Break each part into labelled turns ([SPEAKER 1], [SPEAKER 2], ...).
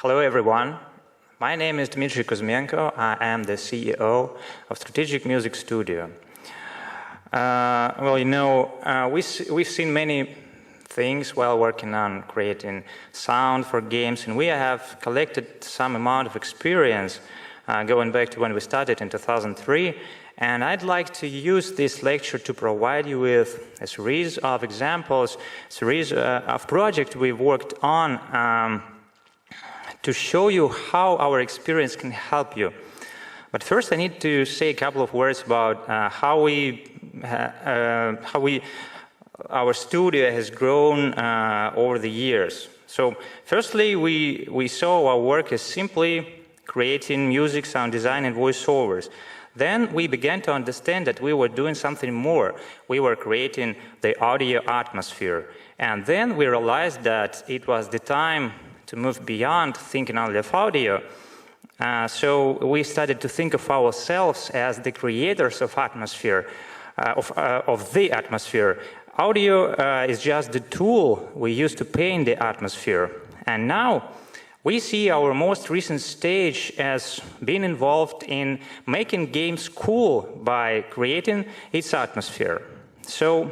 [SPEAKER 1] Hello, everyone. My name is Dmitry Kuzmenko. I am the CEO of Strategic Music Studio. We've seen many things while working on creating sound for games, and we have collected some amount of experience going back to when we started in 2003. And I'd like to use this lecture to provide you with a series of examples, series of projects we've worked on to show you how our experience can help you. But first I need to say a couple of words about how our studio has grown over the years. So firstly, we saw our work as simply creating music, sound design, and voiceovers. Then we began to understand that we were doing something more. We were creating the audio atmosphere. And then we realized that it was the time to move beyond thinking only of audio. So we started to think of ourselves as the creators of atmosphere, of the atmosphere. Audio is just the tool we use to paint the atmosphere. And now we see our most recent stage as being involved in making games cool by creating its atmosphere. So,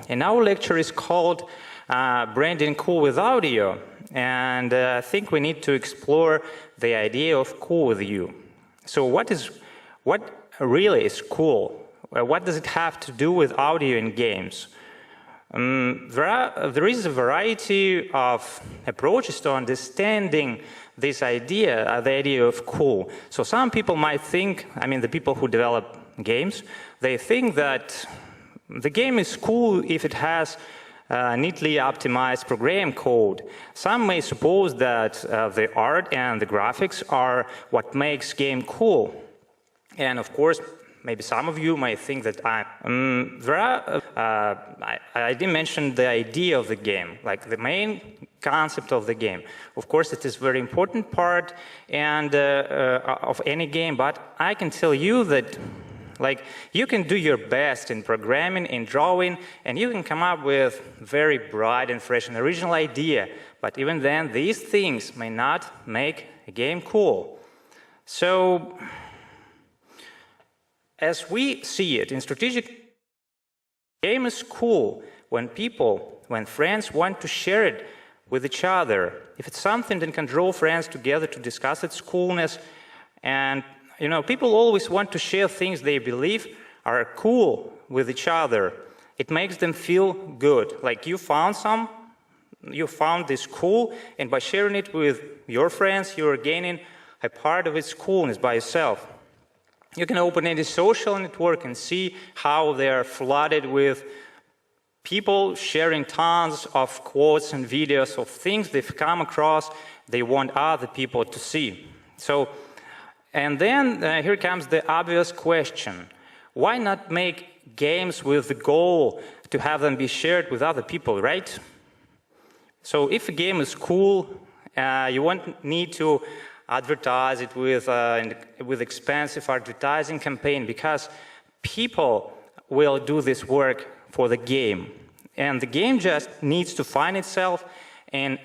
[SPEAKER 1] and our lecture is called Branding Cool with Audio. And I think we need to explore the idea of cool with you. So what really is cool? What does it have to do with audio in games? There is a variety of approaches to understanding this idea, the idea of cool. So some people might think, the people who develop games, they think that the game is cool if it has neatly optimized program code. Some may suppose that the art and the graphics are what makes game cool. And of course, maybe some of you might think that I didn't mention the idea of the game, like the main concept of the game. Of course, it is a very important part of any game, but I can tell you that you can do your best in programming, in drawing, and you can come up with very bright and fresh and original idea. But even then, these things may not make a game cool. So, as we see it in strategic, game is cool when friends want to share it with each other. If it's something that can draw friends together to discuss its coolness, and people always want to share things they believe are cool with each other. It makes them feel good. Like you found this cool, and by sharing it with your friends, you are gaining a part of its coolness by yourself. You can open any social network and see how they are flooded with people sharing tons of quotes and videos of things they've come across they want other people to see. And then here comes the obvious question. Why not make games with the goal to have them be shared with other people, right? So if a game is cool, you won't need to advertise it with expensive advertising campaign, because people will do this work for the game. And the game just needs to find itself in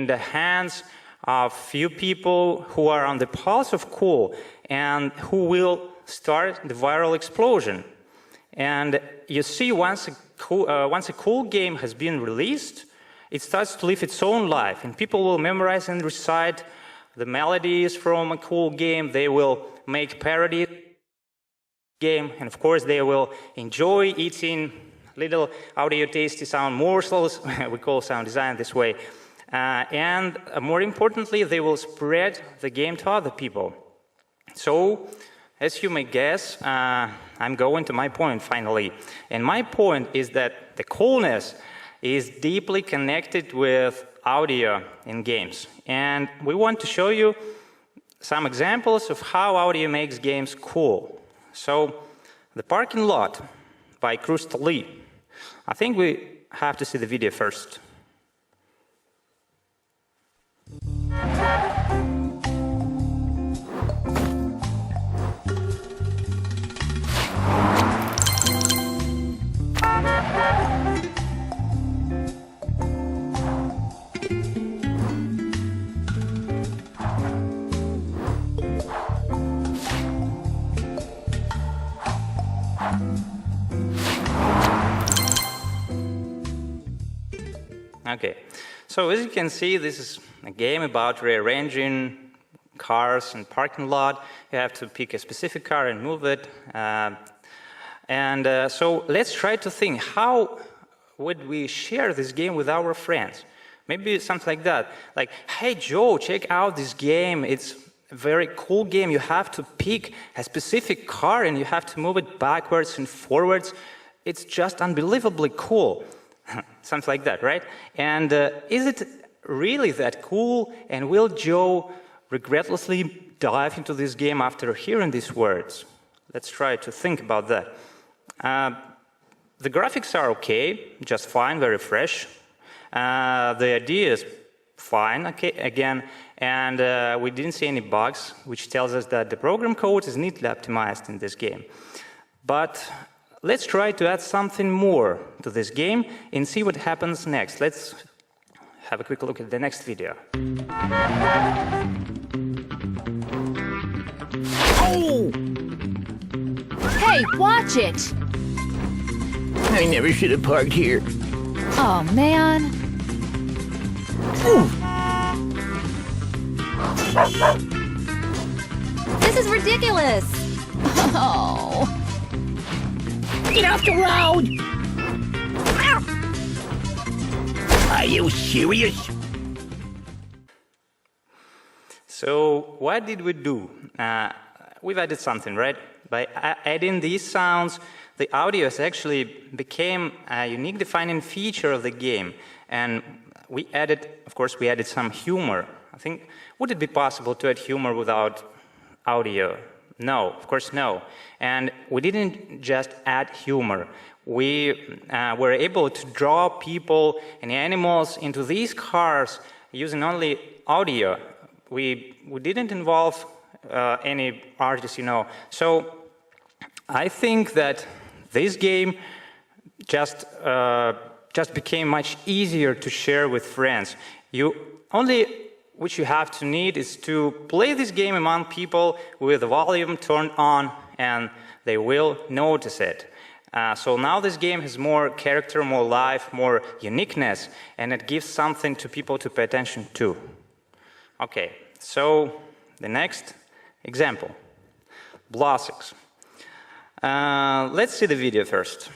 [SPEAKER 1] the hands of few people who are on the pulse of cool and who will start the viral explosion. And you see, once a cool game has been released, it starts to live its own life, and people will memorize and recite the melodies from a cool game. They will make parody game, and of course they will enjoy eating little audio tasty sound morsels. We call sound design this way. And more importantly, they will spread the game to other people. So, as you may guess, I'm going to my point finally. And my point is that the coolness is deeply connected with audio in games. And we want to show you some examples of how audio makes games cool. So, The Parking Lot by Crystal Lee. I think we have to see the video first. Okay, so as you can see, this is a game about rearranging cars in parking lot. You have to pick a specific car and move it. So let's try to think, how would we share this game with our friends? Maybe something like that. Like, hey, Joe, check out this game. It's a very cool game. You have to pick a specific car and you have to move it backwards and forwards. It's just unbelievably cool. Something like that, right? And is it really that cool? And will Joe regretlessly dive into this game after hearing these words? Let's try to think about that. The graphics are okay, just fine, very fresh. The idea is fine, okay, again, and we didn't see any bugs, which tells us that the program code is neatly optimized in this game. But let's try to add something more to this game and see what happens next. Let's have a quick look at the next video.
[SPEAKER 2] Oh! Hey, watch it!
[SPEAKER 3] I never should have parked here.
[SPEAKER 2] Oh, man.
[SPEAKER 3] Ooh.
[SPEAKER 2] This is ridiculous! Oh.
[SPEAKER 3] Get off the road! Are you serious?
[SPEAKER 1] So what did we do? We've added something, right? By adding these sounds, the audio actually became a unique defining feature of the game. And we added, of course, we added some humor. I think, would it be possible to add humor without audio? No, of course no. And we didn't just add humor. We were able to draw people and animals into these cars using only audio. We didn't involve any artists, you know. So I think that this game just became much easier to share with friends. What you have to need is to play this game among people with the volume turned on, and they will notice it. So now this game has more character, more life, more uniqueness, and it gives something to people to pay attention to. Okay, so the next example, Blossoms. Let's see the video first.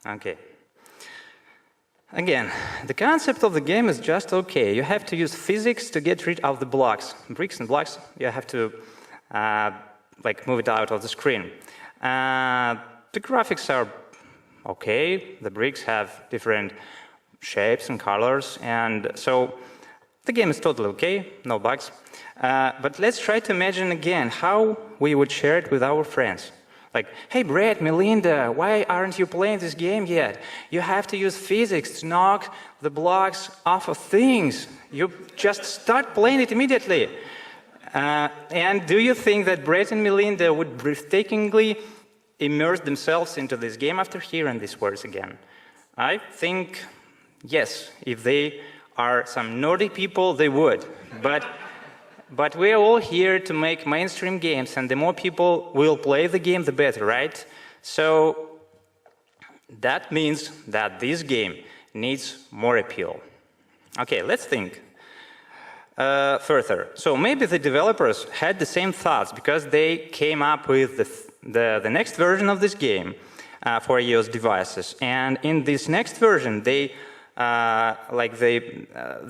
[SPEAKER 1] Okay. Again, the concept of the game is just okay. You have to use physics to get rid of the blocks. Bricks and blocks, you have to move it out of the screen. The graphics are okay. The bricks have different shapes and colors, and so the game is totally okay, no bugs. But let's try to imagine again how we would share it with our friends. Like, hey, Brett, Melinda, why aren't you playing this game yet? You have to use physics to knock the blocks off of things. You just start playing it immediately. And do you think that Brett and Melinda would breathtakingly immerse themselves into this game after hearing these words again? I think, yes, if they are some nerdy people, they would. But we're all here to make mainstream games, and the more people will play the game, the better, right? So that means that this game needs more appeal. Okay, let's think further. So maybe the developers had the same thoughts because they came up with the next version of this game for iOS devices. And in this next version, they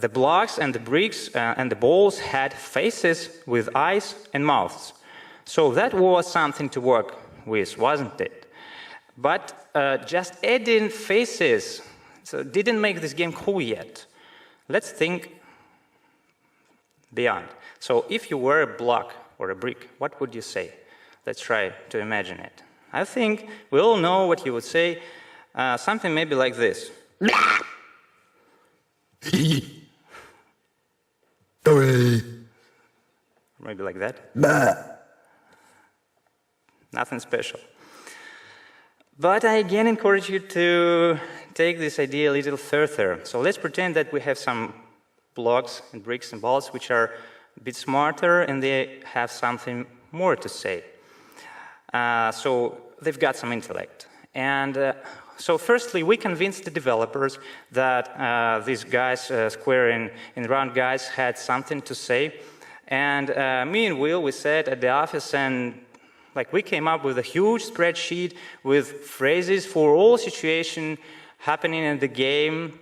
[SPEAKER 1] the blocks and the bricks and the balls had faces with eyes and mouths. So that was something to work with, wasn't it? But just adding faces didn't make this game cool yet. Let's think beyond. So if you were a block or a brick, what would you say? Let's try to imagine it. I think we all know what you would say. Something maybe like this. maybe like that. Nothing special. But I again encourage you to take this idea a little further. So let's pretend that we have some blocks and bricks and balls which are a bit smarter and they have something more to say. So they've got some intellect. And so firstly, we convinced the developers that these guys, square and round guys, had something to say. And me and Will, we sat at the office and we came up with a huge spreadsheet with phrases for all situations happening in the game.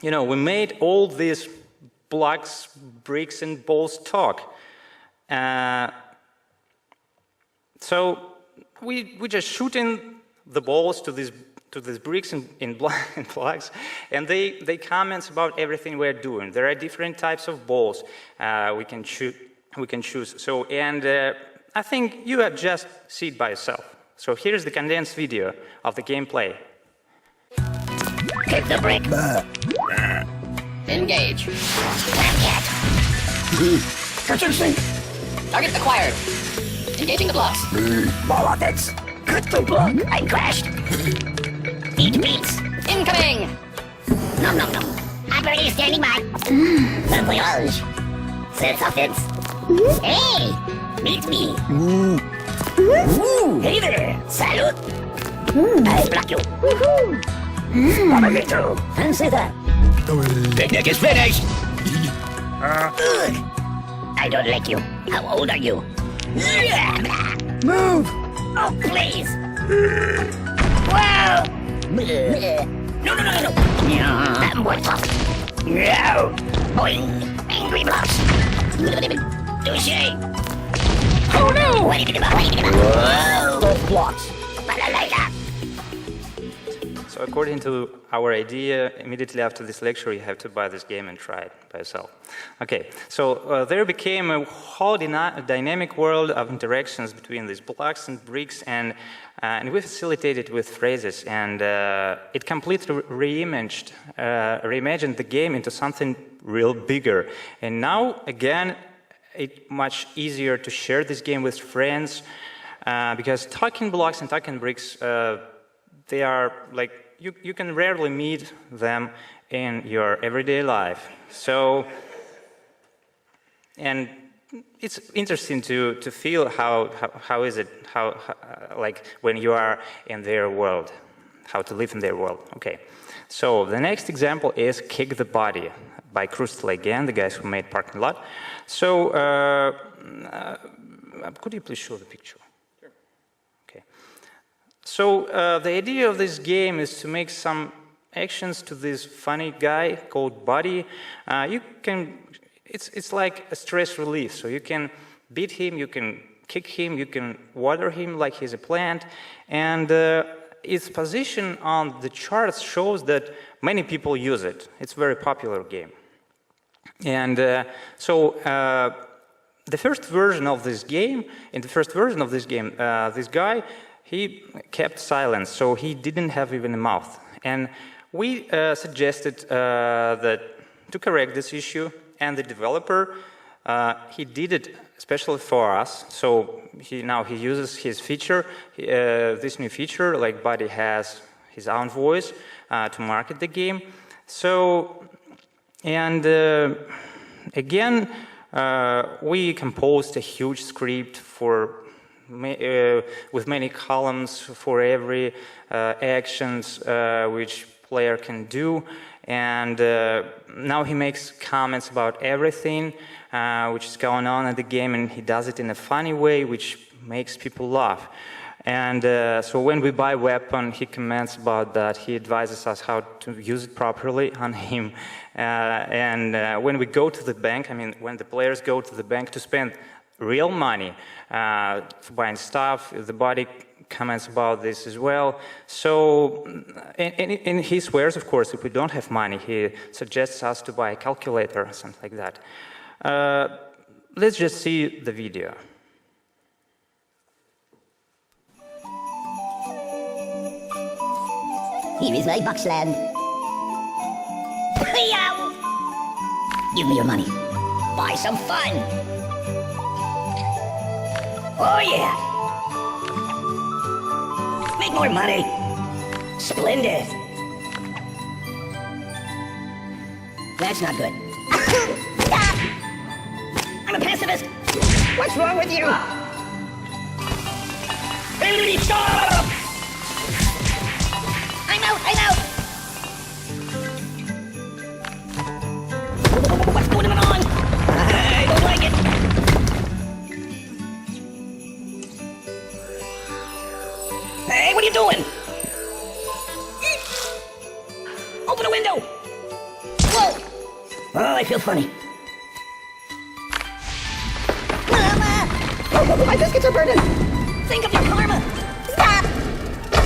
[SPEAKER 1] We made all these blocks, bricks, and balls talk. So we just shoot in the balls to these bricks and blocks, and they comment about everything we're doing. There are different types of balls we can choose. So, and I think you have just see it by yourself. So here's the condensed video of the gameplay.
[SPEAKER 3] Hit the brick. Engage. Curtain sync. Target acquired. Engaging the blocks. Ball offense. Cut the block. I crashed. Eat meats. Incoming. Nom nom nom. Operator standing by. Bon voyage. Sense offense. Hey! Meet me. Hey there. Salute. I block you. Bomberito. Answer that. Picnic is finished. Ugh. I don't like you. How old are you? Move! Oh, please! Wow! No! That boy talk. No! Boing! Angry blocks. Touche! Oh no! Whoa! Those blocks. Balalaika.
[SPEAKER 1] So according to our idea, immediately after this lecture, you have to buy this game and try it by yourself. Okay, so there became a whole dynamic world of interactions between these blocks and bricks, and we facilitated with phrases, and it completely reimagined the game into something real bigger. And now, again, it's much easier to share this game with friends, because talking blocks and talking bricks, they are like, you can rarely meet them in your everyday life. So, and it's interesting to feel how is it, like when you are in their world, how to live in their world. Okay, so the next example is Kick the Body by Crustal again, the guys who made Parking Lot. So, could you please show the picture? So the idea of this game is to make some actions to this funny guy called Buddy. It's like a stress relief. So you can beat him, you can kick him, you can water him like he's a plant. And its position on the charts shows that many people use it. It's a very popular game. And the first version of this game, this guy, he kept silence, so he didn't have even a mouth. And we suggested that to correct this issue, and the developer, he did it especially for us. So now he uses his feature, this new feature, like Buddy has his own voice to market the game. So, and again, we composed a huge script for with many columns for every actions which player can do, and now he makes comments about everything which is going on in the game, and he does it in a funny way which makes people laugh. And so when we buy a weapon, he comments about that, he advises us how to use it properly on him. When we go to the bank, I mean when the players go to the bank to spend real money for buying stuff, the Body comments about this as well. So, and he swears, of course, if we don't have money, he suggests us to buy a calculator or something like that. Let's just see the video.
[SPEAKER 3] Here is my box land. Give me your money. Buy some fun. Oh yeah. Make more money. Splendid. That's not good. I'm a pacifist. What's wrong with you? Stop! I'm out. What's going on? I don't like it. Hey, what are you doing? Open a window. Whoa. Oh, I feel funny. Mama! Oh, my biscuits are burning. Think of your karma. Stop!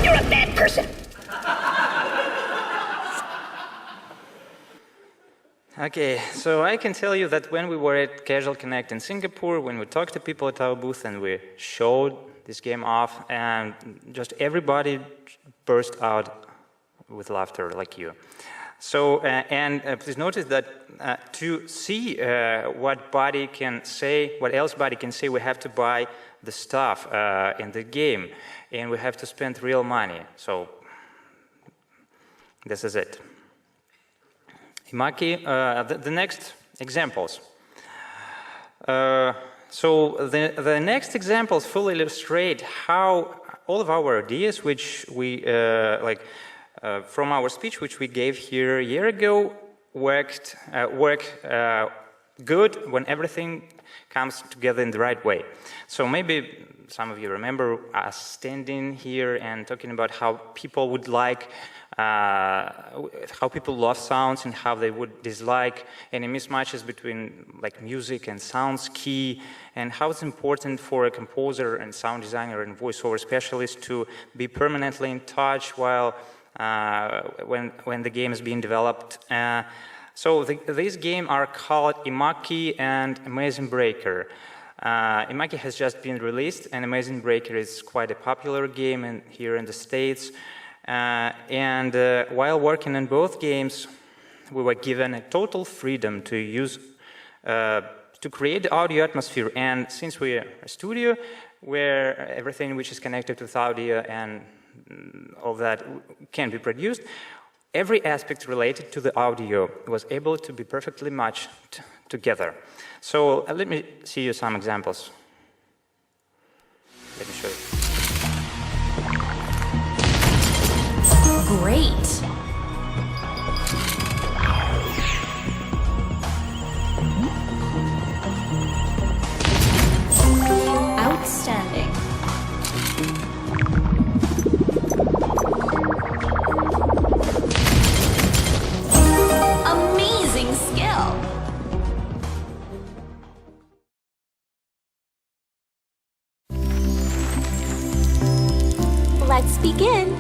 [SPEAKER 3] You're a bad person.
[SPEAKER 1] Okay, so I can tell you that when we were at Casual Connect in Singapore, when we talked to people at our booth and we showed this game off, and just everybody burst out with laughter like you. So, please notice that to see what body can say, what else body can say, we have to buy the stuff in the game, and we have to spend real money. So, this is it. Imaki, the next examples. So the next examples fully illustrate how all of our ideas, which we from our speech, which we gave here a year ago, work good when everything comes together in the right way. So maybe some of you remember us standing here and talking about how people would like, how people love sounds and how they would dislike any mismatches between like music and sounds key, and how it's important for a composer and sound designer and voiceover specialist to be permanently in touch while when the game is being developed. So these games are called Imaki and Amazing Breaker. Imaki has just been released, and Amazing Breaker is quite a popular game here in the States. While working on both games, we were given a total freedom to use, to create the audio atmosphere. And since we are a studio where everything which is connected with audio and all that can be produced, every aspect related to the audio was able to be perfectly matched together. So let me see you some examples. Let me show you.
[SPEAKER 2] Great. Outstanding. Amazing skill. Let's begin.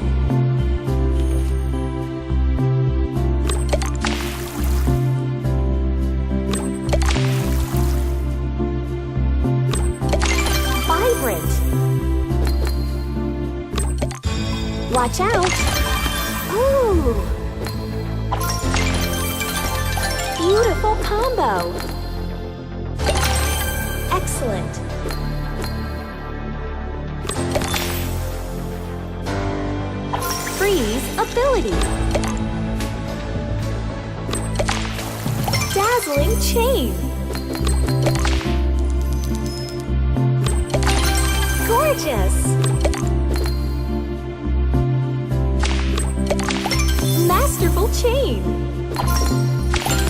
[SPEAKER 2] Watch out! Ooh! Beautiful combo! Excellent! Freeze ability! Dazzling chain! Gorgeous! Masterful chain!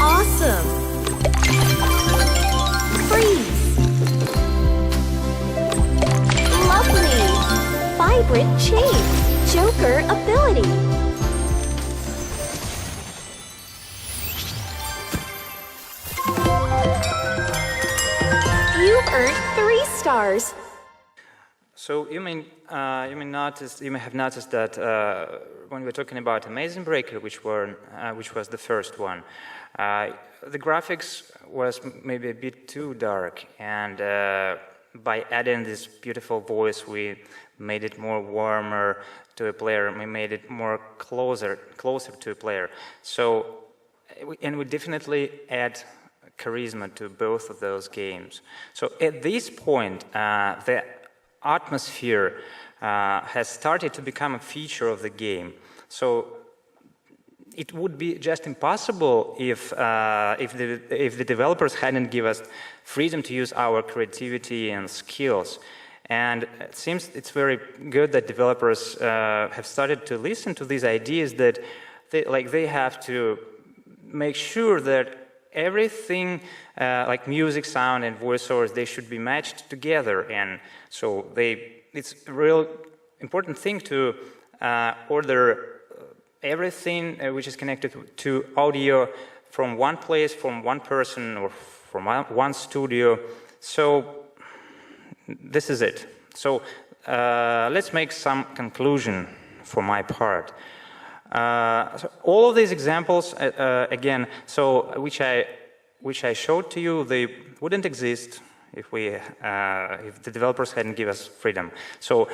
[SPEAKER 2] Awesome! Freeze! Lovely! Vibrant chain! Joker ability! You've earned 3 stars!
[SPEAKER 1] So you may have noticed that when we're talking about Amazing Breaker, which was the first one, the graphics was maybe a bit too dark, and by adding this beautiful voice, we made it more warmer to a player. We made it more closer to a player. So, and we definitely add charisma to both of those games. So at this point, the atmosphere has started to become a feature of the game. So it would be just impossible if the developers hadn't given us freedom to use our creativity and skills. And it seems it's very good that developers have started to listen to these ideas that they have to make sure that everything like music, sound, and voiceovers, they should be matched together. And so it's a real important thing to order everything which is connected to audio from one place, from one person, or from one studio. So this is it. So let's make some conclusion for my part. So all of these examples, again, so which I showed to you, they wouldn't exist if the developers hadn't given us freedom. So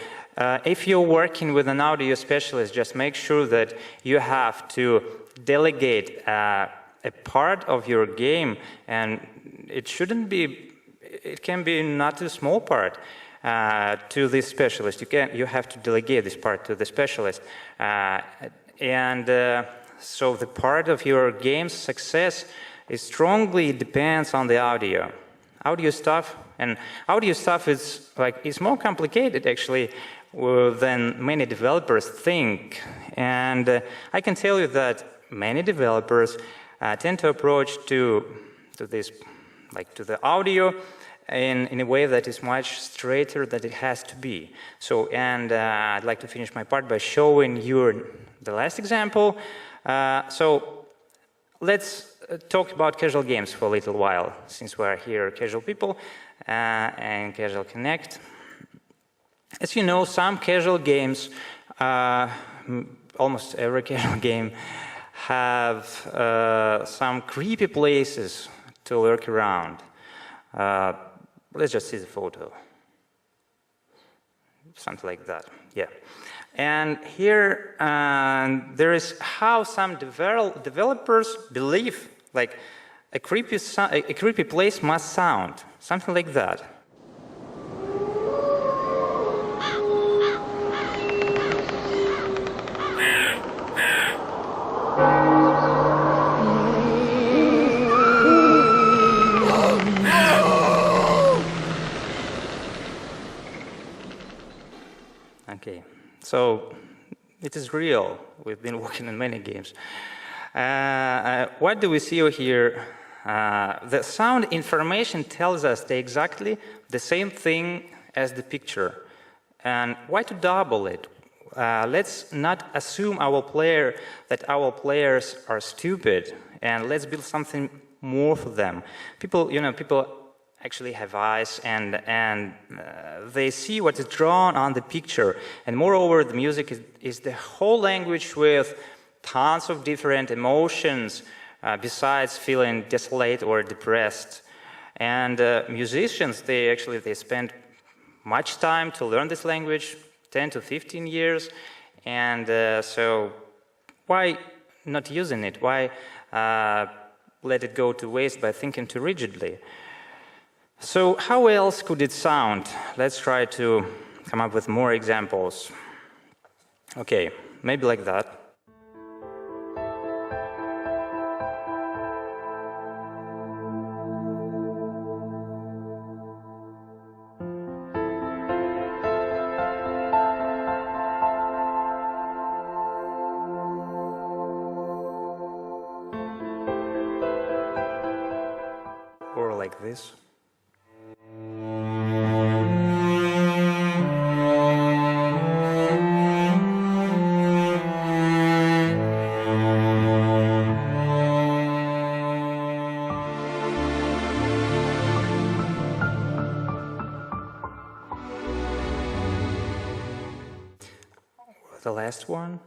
[SPEAKER 1] if you're working with an audio specialist, just make sure that you have to delegate a part of your game, and it shouldn't be, it can be not a small part to this specialist. You have to delegate this part to the specialist. So the part of your game's success strongly depends on the audio. Audio stuff is more complicated actually than many developers think. And I can tell you that many developers tend to approach to the audio in a way that is much straighter than it has to be. So, and I'd like to finish my part by showing you the last example. So let's talk about casual games for a little while, since we are here casual people and Casual Connect. As you know, some casual games, almost every casual game, have some creepy places to lurk around. Let's just see the photo. Something like that, yeah. And here there is how some developers believe like a creepy place must sound, something like that. Okay, so it is real. We've been working on many games. What do we see here? The sound information tells us exactly the same thing as the picture. And why to double it? Let's not assume that our players are stupid, and let's build something more for them. People actually have eyes, and they see what is drawn on the picture. And moreover, the music is the whole language with tons of different emotions besides feeling desolate or depressed. And musicians, they spend much time to learn this language, 10 to 15 years. And so why not using it? Why let it go to waste by thinking too rigidly? So how else could it sound? Let's try to come up with more examples. Okay, maybe like that. Or like this. The last one.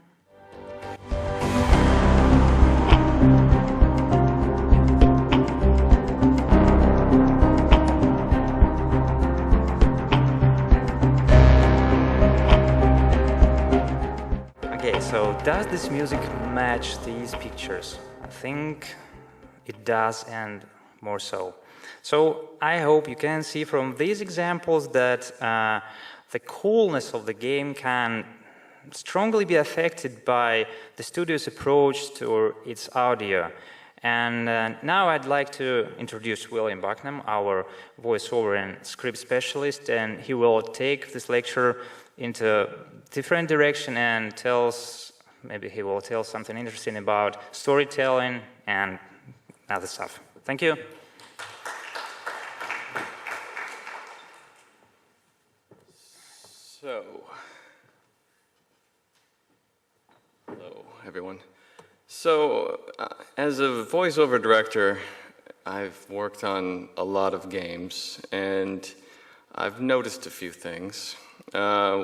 [SPEAKER 1] Okay, so does this music match these pictures? I think it does, and more so. So I hope you can see from these examples that the coolness of the game can strongly be affected by the studio's approach to its audio. And now I'd like to introduce William Bucknam, our voiceover and script specialist, and he will take this lecture into different direction and maybe he will tell something interesting about storytelling and other stuff. Thank you.
[SPEAKER 4] Hello, everyone. So, as a voiceover director, I've worked on a lot of games, and I've noticed a few things,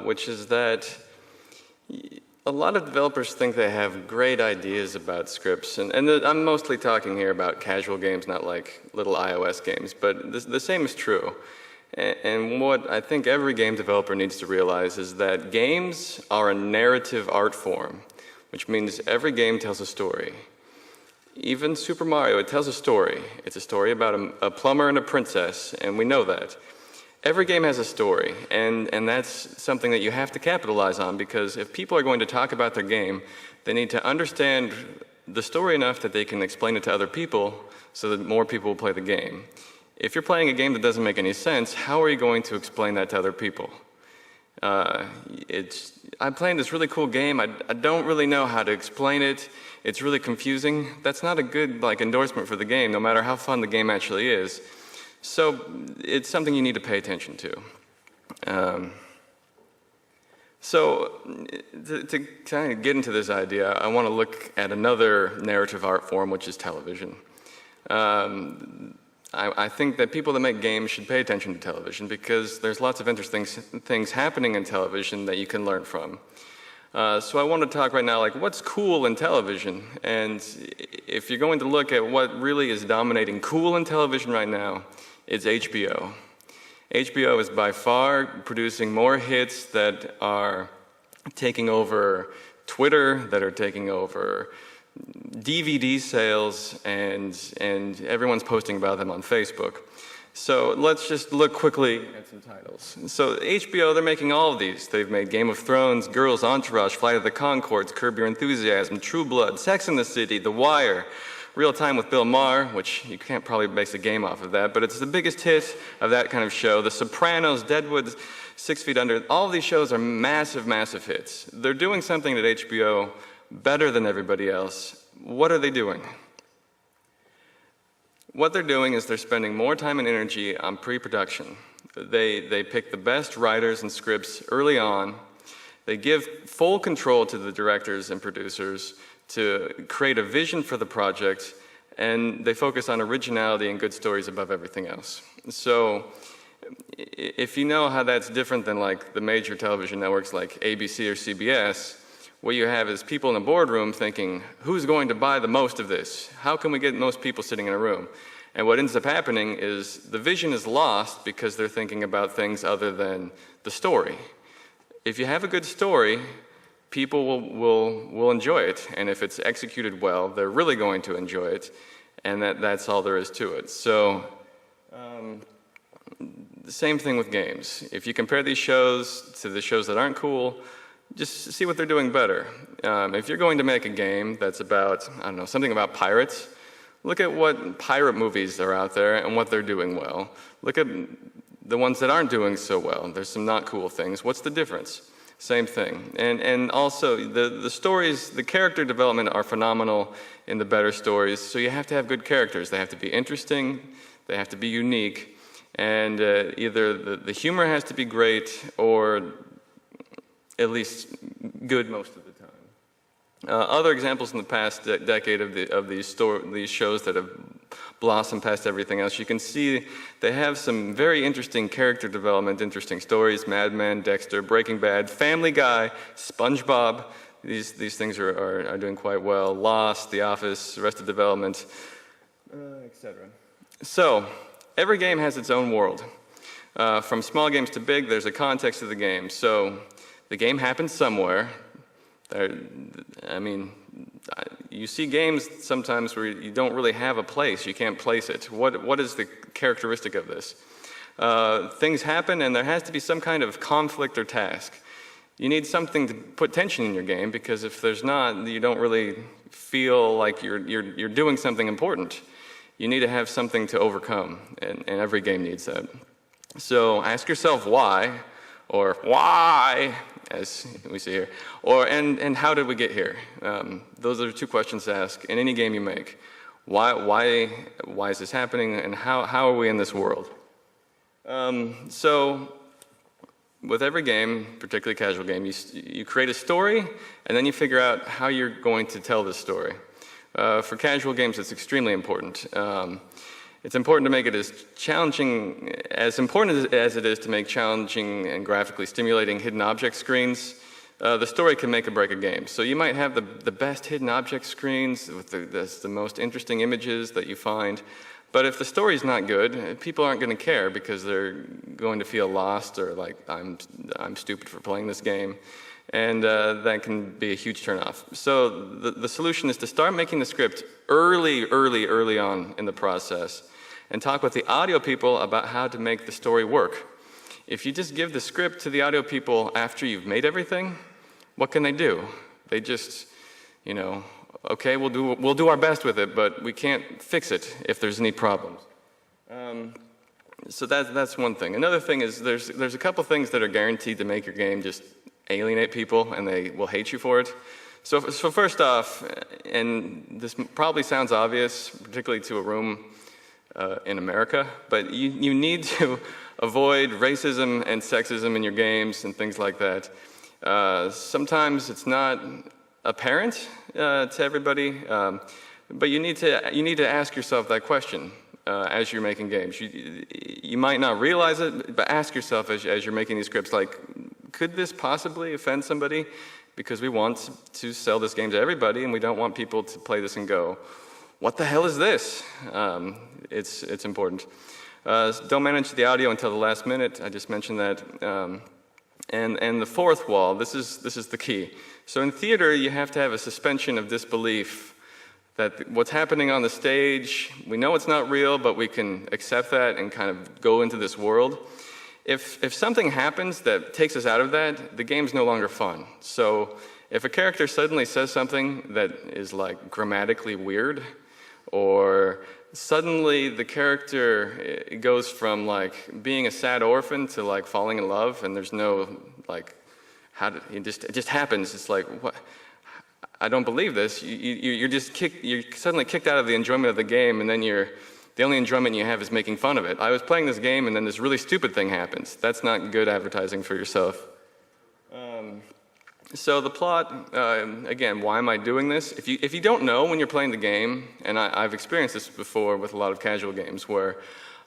[SPEAKER 4] which is that a lot of developers think they have great ideas about scripts, and I'm mostly talking here about casual games, not like little iOS games, but the same is true. And what I think every game developer needs to realize is that games are a narrative art form, which means every game tells a story. Even Super Mario, it tells a story. It's a story about a plumber and a princess, and we know that. Every game has a story, and that's something that you have to capitalize on, because if people are going to talk about their game, they need to understand the story enough that they can explain it to other people so that more people will play the game. If you're playing a game that doesn't make any sense, how are you going to explain that to other people? I'm playing this really cool game. I don't really know how to explain it. It's really confusing. That's not a good endorsement for the game, no matter how fun the game actually is. So it's something you need to pay attention to. So to kind of get into this idea, I want to look at another narrative art form, which is television. I think that people that make games should pay attention to television because there's lots of interesting things happening in television that you can learn from. So I want to talk right now, what's cool in television? And if you're going to look at what really is dominating cool in television right now, it's HBO. HBO is by far producing more hits that are taking over Twitter, that are taking over DVD sales, and everyone's posting about them on Facebook. So let's just look quickly at some titles. So HBO, they're making all of these. They've made Game of Thrones, Girls, Entourage, Flight of the Conchords, Curb Your Enthusiasm, True Blood, Sex and the City, The Wire, Real Time with Bill Maher, which you can't probably base a game off of that, but it's the biggest hit of that kind of show. The Sopranos, Deadwood, 6 Feet Under, all of these shows are massive, massive hits. They're doing something at HBO better than everybody else. What are they doing? What they're doing is they're spending more time and energy on pre-production. They pick the best writers and scripts early on. They give full control to the directors and producers to create a vision for the project, and they focus on originality and good stories above everything else. So if you know how that's different than the major television networks like ABC or CBS, what you have is people in a boardroom thinking, who's going to buy the most of this? How can we get most people sitting in a room? And what ends up happening is the vision is lost because they're thinking about things other than the story. If you have a good story, people will enjoy it. And if it's executed well, they're really going to enjoy it. And that's all there is to it. So the same thing with games. If you compare these shows to the shows that aren't cool, just see what they're doing better. If you're going to make a game that's about, something about pirates, look at what pirate movies are out there and what they're doing well. Look at the ones that aren't doing so well. There's some not cool things. What's the difference? Same thing. And also, the stories, the character development are phenomenal in the better stories, so you have to have good characters. They have to be interesting, they have to be unique, and either the humor has to be great or at least good most of the time. Other examples in the past decade of these shows that have blossomed past everything else, you can see they have some very interesting character development, interesting stories. Mad Men, Dexter, Breaking Bad, Family Guy, SpongeBob. These things are doing quite well. Lost, The Office, Arrested Development, etc. So every game has its own world. From small games to big, there's a context of the game. So the game happens somewhere. you see games sometimes where you don't really have a place. You can't place it. What is the characteristic of this? Things happen, and there has to be some kind of conflict or task. You need something to put tension in your game, because if there's not, you don't really feel like you're doing something important. You need to have something to overcome, and every game needs that. So ask yourself why, or why, as we see here, and how did we get here? Those are 2 questions to ask in any game you make. Why is this happening, and how are we in this world? So with every game, particularly casual game, you create a story, and then you figure out how you're going to tell this story. For casual games, it's extremely important. It's important to make it as challenging, as important as it is to make challenging and graphically stimulating hidden object screens. The story can make or break a game. So you might have the best hidden object screens with the most interesting images that you find. But if the story's not good, people aren't going to care, because they're going to feel lost, or like, I'm stupid for playing this game. And that can be a huge turnoff. So the solution is to start making the script early on in the process, and talk with the audio people about how to make the story work. If you just give the script to the audio people after you've made everything, what can they do? They just, okay, we'll do our best with it, but we can't fix it if there's any problems. So that's one thing. Another thing is there's a couple things that are guaranteed to make your game just alienate people, and they will hate you for it. So first off, and this probably sounds obvious, particularly to a room in America, but you need to avoid racism and sexism in your games and things like that. Sometimes it's not apparent to everybody, but you need to ask yourself that question as you're making games. You might not realize it, but ask yourself as you're making these scripts, like, could this possibly offend somebody? Because we want to sell this game to everybody, and we don't want people to play this and go, what the hell is this? It's important. Don't manage the audio until the last minute. I just mentioned that. And the fourth wall, this is the key. So in theater, you have to have a suspension of disbelief that what's happening on the stage, we know it's not real, but we can accept that and kind of go into this world. If something happens that takes us out of that, the game's no longer fun. So if a character suddenly says something that is like grammatically weird, or suddenly the character goes from like being a sad orphan to like falling in love, and there's no like, it just happens. It's like, what? I don't believe this. You're suddenly kicked out of the enjoyment of the game, and then the only enjoyment you have is making fun of it. I was playing this game, and then this really stupid thing happens. That's not good advertising for yourself. So the plot, again, why am I doing this? If you don't know when you're playing the game, and I've experienced this before with a lot of casual games, where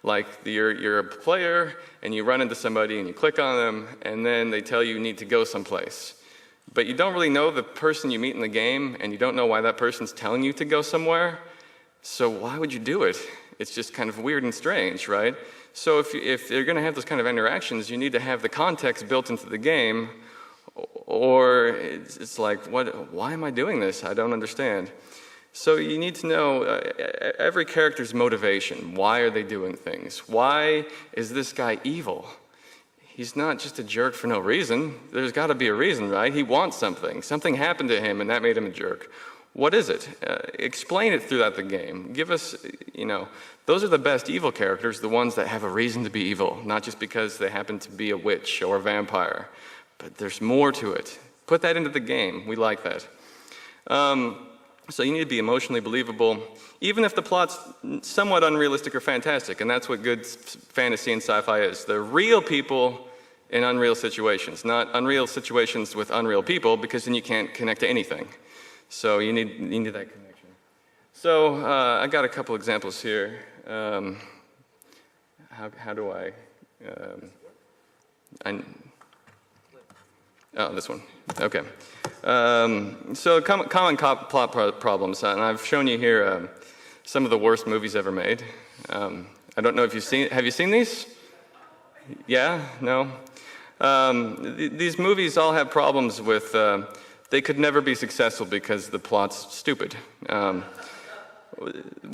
[SPEAKER 4] like you're a player and you run into somebody and you click on them, and then they tell you need to go someplace. But you don't really know the person you meet in the game, and you don't know why that person's telling you to go somewhere. So why would you do it? It's just kind of weird and strange, right? So if you're going to have those kind of interactions, you need to have the context built into the game, or it's like, why am I doing this? I don't understand. So you need to know every character's motivation. Why are they doing things? Why is this guy evil? He's not just a jerk for no reason. There's got to be a reason, right? He wants something. Something happened to him, and that made him a jerk. What is it? Explain it throughout the game. Give us, those are the best evil characters, the ones that have a reason to be evil, not just because they happen to be a witch or a vampire. But there's more to it. Put that into the game. We like that. So you need to be emotionally believable, even if the plot's somewhat unrealistic or fantastic, and that's what good fantasy and sci-fi is. They're real people in unreal situations, not unreal situations with unreal people, because then you can't connect to anything. So you need that connection. So I got a couple examples here. How do I? This one. Okay. So common plot problems, and I've shown you here some of the worst movies ever made. I don't know if have you seen these? Yeah? No? These movies all have problems with, they could never be successful because the plot's stupid.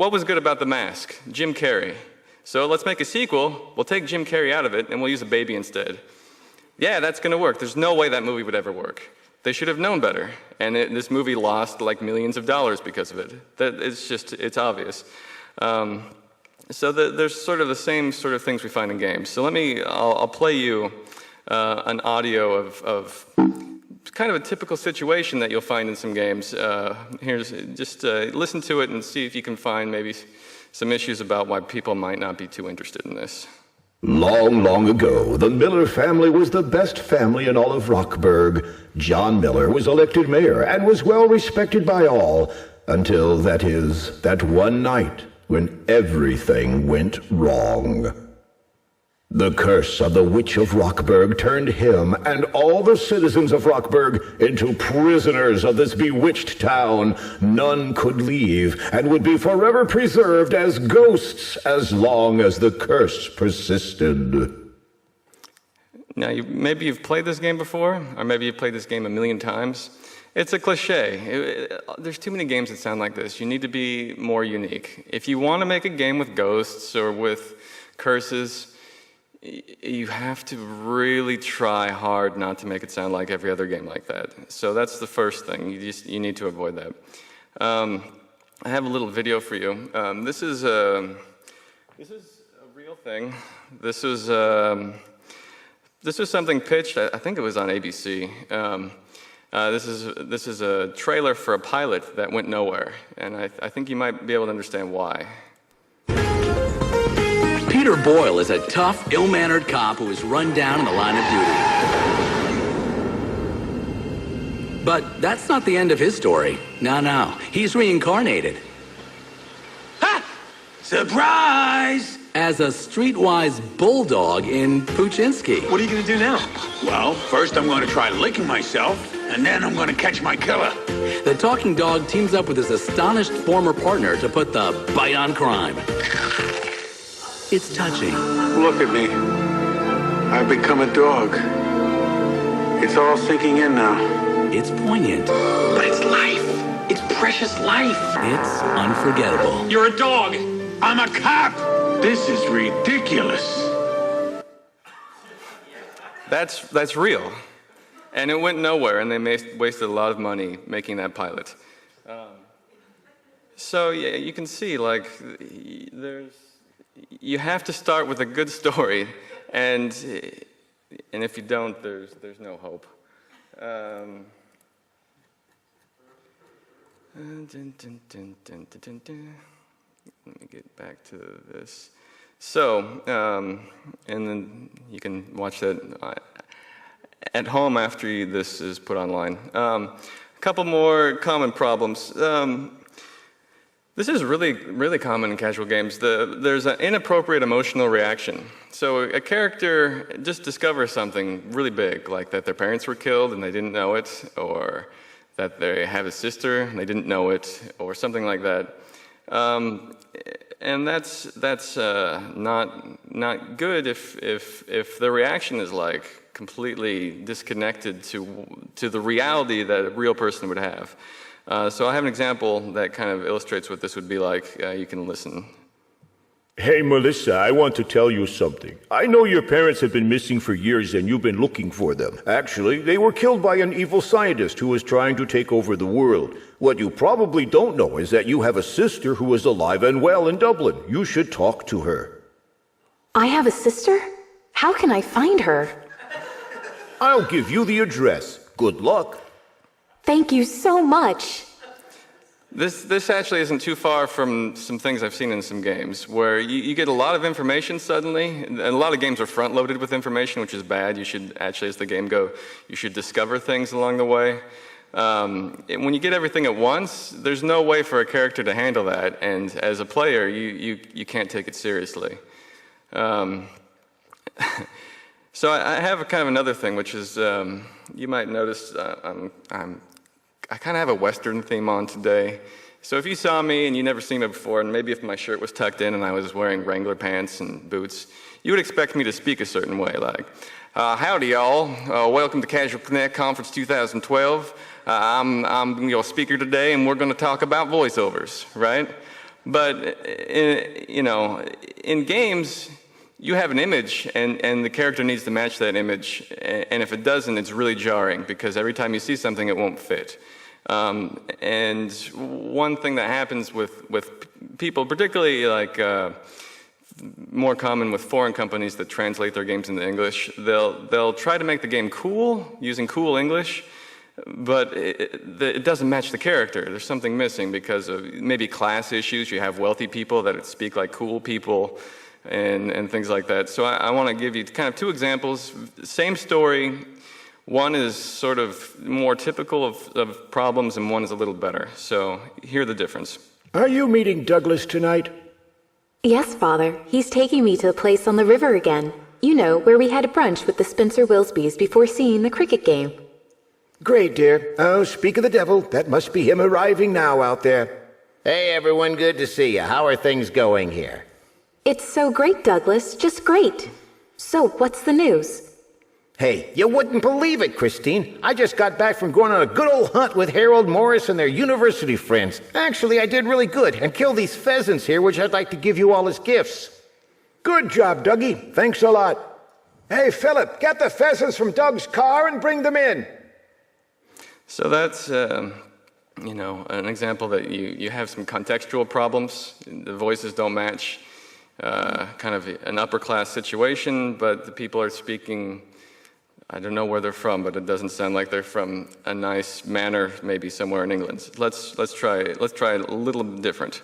[SPEAKER 4] What was good about The Mask? Jim Carrey. So let's make a sequel, we'll take Jim Carrey out of it, and we'll use a baby instead. Yeah, that's gonna work. There's no way that movie would ever work. They should have known better. And this movie lost like millions of dollars because of it. It's obvious. So there's sort of the same sort of things we find in games. So I'll play you an audio of kind of a typical situation that you'll find in some games. Here's just listen to it and see if you can find maybe some issues about why people might not be too interested in this.
[SPEAKER 5] Long, long ago, the Miller family was the best family in all of Rockburg. John Miller was elected mayor and was well respected by all, until, that one night when everything went wrong. The curse of the Witch of Rockburg turned him and all the citizens of Rockburg into prisoners of this bewitched town. None could leave and would be forever preserved as ghosts as long as the curse persisted.
[SPEAKER 4] Now, maybe you've played this game before, or maybe you've played this game a million times. It's a cliche. There's too many games that sound like this. You need to be more unique. If you want to make a game with ghosts or with curses, you have to really try hard not to make it sound like every other game like that. So that's the first thing. You need to avoid that. I have a little video for you. This is a real thing. This was something pitched. I think it was on ABC. This is a trailer for a pilot that went nowhere, and I think you might be able to understand why.
[SPEAKER 6] Peter Boyle is a tough, ill-mannered cop who is run down in the line of duty. But that's not the end of his story. No. He's reincarnated.
[SPEAKER 7] Ha! Surprise!
[SPEAKER 6] As a streetwise bulldog in Puchinsky.
[SPEAKER 7] What are you going to do now? Well, first I'm going to try licking myself, and then I'm going to catch my killer.
[SPEAKER 6] The talking dog teams up with his astonished former partner to put the bite on crime. It's touching.
[SPEAKER 8] Look at me. I've become a dog. It's all sinking in now.
[SPEAKER 6] It's poignant.
[SPEAKER 7] But it's life. It's precious life.
[SPEAKER 6] It's unforgettable.
[SPEAKER 7] You're a dog. I'm a cop. This is ridiculous.
[SPEAKER 4] That's real. And it went nowhere, and they wasted a lot of money making that pilot. So yeah, you can see, like, you have to start with a good story, and if you don't, there's no hope. Let me get back to this. So, and then you can watch that at home after this is put online. A couple more common problems. This is really, really common in casual games. There's an inappropriate emotional reaction. So a character just discovers something really big, like that their parents were killed and they didn't know it, or that they have a sister and they didn't know it, or something like that. And that's not good if the reaction is like completely disconnected to the reality that a real person would have. So I have an example that kind of illustrates what this would be like. You can listen.
[SPEAKER 5] Hey, Melissa, I want to tell you something. I know your parents have been missing for years and you've been looking for them. Actually, they were killed by an evil scientist who was trying to take over the world. What you probably don't know is that you have a sister who is alive and well in Dublin. You should talk to her.
[SPEAKER 2] I have a sister? How can I find her?
[SPEAKER 5] I'll give you the address. Good luck.
[SPEAKER 2] Thank you so much.
[SPEAKER 4] This actually isn't too far from some things I've seen in some games, where you get a lot of information suddenly, and a lot of games are front-loaded with information, which is bad. You should actually, as the game goes, you should discover things along the way. When you get everything at once, there's no way for a character to handle that, and as a player, you can't take it seriously. So I have kind of another thing, which is, you might notice I kind of have a Western theme on today. So if you saw me and you never seen me before, and maybe if my shirt was tucked in and I was wearing Wrangler pants and boots, you would expect me to speak a certain way, like, howdy y'all, welcome to Casual Connect Conference 2012. I'm your speaker today, and we're going to talk about voiceovers, right? But, in games, you have an image, and the character needs to match that image, and if it doesn't, it's really jarring, because every time you see something, it won't fit. And one thing that happens with people, particularly like more common with foreign companies that translate their games into English, they'll try to make the game cool using cool English, but it doesn't match the character. There's something missing because of maybe class issues. You have wealthy people that speak like cool people and things like that. So I want to give you kind of two examples. Same story. One is sort of more typical of problems, and one is a little better. So hear the difference.
[SPEAKER 5] Are you meeting Douglas tonight?
[SPEAKER 2] Yes, Father. He's taking me to the place on the river again. You know, where we had a brunch with the Spencer Wilsbys before seeing the cricket game.
[SPEAKER 5] Great, dear. Oh, speak of the devil. That must be him arriving now out there.
[SPEAKER 9] Hey, everyone. Good to see you. How are things going here?
[SPEAKER 2] It's so great, Douglas. Just great. So, what's the news?
[SPEAKER 9] Hey, you wouldn't believe it, Christine. I just got back from going on a good old hunt with Harold Morris and their university friends. Actually, I did really good and killed these pheasants here, which I'd like to give you all as gifts.
[SPEAKER 5] Good job, Dougie. Thanks a lot. Hey, Philip, get the pheasants from Doug's car and bring them in.
[SPEAKER 4] So that's, an example that you have some contextual problems. The voices don't match. Kind of an upper class situation, but the people are speaking, I don't know where they're from, but it doesn't sound like they're from a nice manor, maybe somewhere in England. Let's try a little bit different.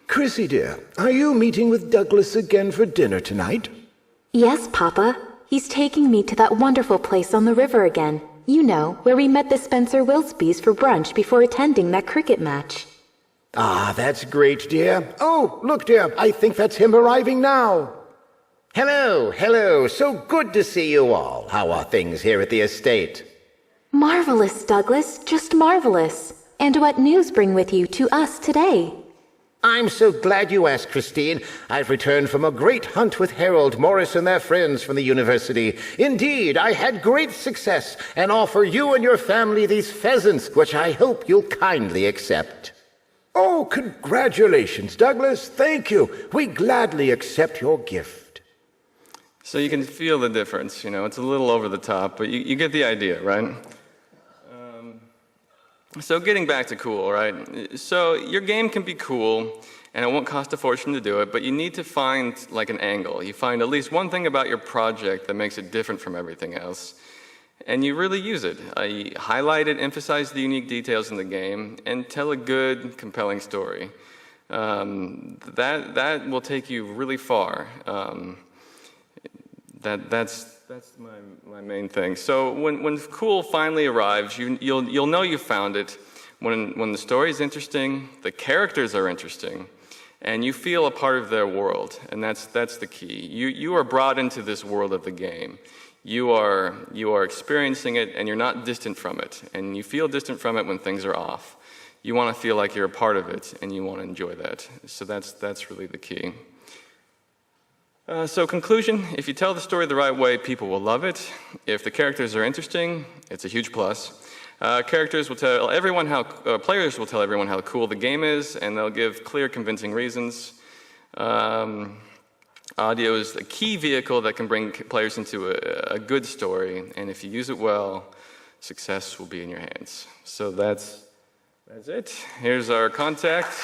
[SPEAKER 5] Chrissy, dear, are you meeting with Douglas again for dinner tonight?
[SPEAKER 2] Yes, Papa. He's taking me to that wonderful place on the river again. You know, where we met the Spencer Wilsbys for brunch before attending that cricket match.
[SPEAKER 5] Ah, that's great, dear. Oh, look, dear, I think that's him arriving now.
[SPEAKER 9] Hello. So good to see you all. How are things here at the estate?
[SPEAKER 2] Marvelous, Douglas. Just marvelous. And what news bring with you to us today?
[SPEAKER 9] I'm so glad you asked, Christine. I've returned from a great hunt with Harold Morris and their friends from the university. Indeed, I had great success and offer you and your family these pheasants, which I hope you'll kindly accept.
[SPEAKER 5] Oh, congratulations, Douglas. Thank you. We gladly accept your gift.
[SPEAKER 4] So you can feel the difference, it's a little over the top, but you get the idea, right? So getting back to cool, right? So your game can be cool, and it won't cost a fortune to do it, but you need to find like an angle. You find at least one thing about your project that makes it different from everything else, and you really use it. You highlight it, emphasize the unique details in the game, and tell a good, compelling story. That will take you really far. That's my main thing. So when cool finally arrives, you'll know you found it when the story is interesting, the characters are interesting, and you feel a part of their world, and that's the key. You are brought into this world of the game. You are experiencing it, and you're not distant from it, and you feel distant from it when things are off. You want to feel like you're a part of it, and you want to enjoy that. So that's really the key. So conclusion, if you tell the story the right way, people will love it. If the characters are interesting, it's a huge plus. Players will tell everyone how cool the game is, and they'll give clear, convincing reasons. Audio is a key vehicle that can bring players into a good story, and if you use it well, success will be in your hands. So that's it. Here's our contact.